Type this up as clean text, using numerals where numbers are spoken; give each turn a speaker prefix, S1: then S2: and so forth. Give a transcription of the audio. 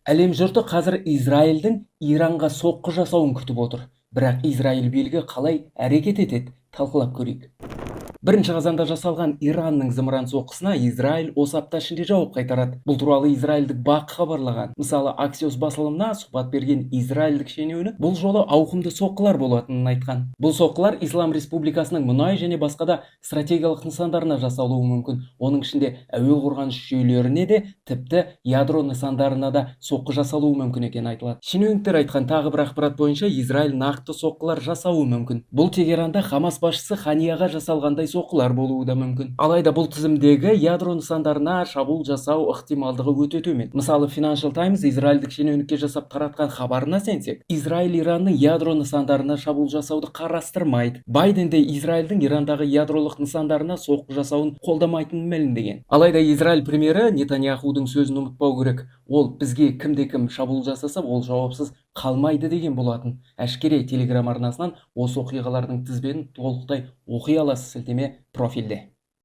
S1: Әлем жұрты қазір Израильдің Иранға соққы жасауын күтіп отыр. Бірақ Израиль билігі қалай әрекет етеді, талқылап көрейік. Бірінші қазанда жасалған Иранның зымыран соққысына Израиль осы апта ішінде жауап қайтарады. Бұл туралы израильдік бақ хабарлаған. Мысалы, Axios басылымына сұхбат берген израильдік шенеунік бұл жолы ауқымды соққылар болатынын айтқан. Бұл соққылар Ислам Республикасының мұнай және басқа да стратегиялық нысандарына жасалуы мүмкін. Оның ішінде әуе қорғаныс жүйелеріне де, тіпті ядро нысандарына да соққы жасалуы мүмкін екені айтылады. Шенеуніктер айтқан тағы бір ақпарат бойынша Израиль нақты соққылар жасауы мүмкін. Бұл Тегеранда Хамас басшысы Ханияға жасалғандай соққылар болуы да мүмкін. Алайда бұл тізімдегі ядро нысандарына шабуыл жасау ықтималдығы өте төмен. Мысалы, Financial Times израильдік шенеунікке жасап таратқан хабарына сенсек, Израиль Иранның ядро нысандарына шабуыл жасауды қарастырмайды. Байден де Израильдің Ирандағы ядролық нысандарына соққы жасауын қолдамайтынын мәлімдеген. Алайда Израиль премьері Нетаньяхудың сөзін ұмытпау керек. Ол бізге кімде-кім шабуыл жасаса, ол жауапсыз қалмайды деген болатын. Әшкере Телеграм арнасынан осы оқиғалардың тізбесін толықтай оқи аласыз, сілтеме профильде.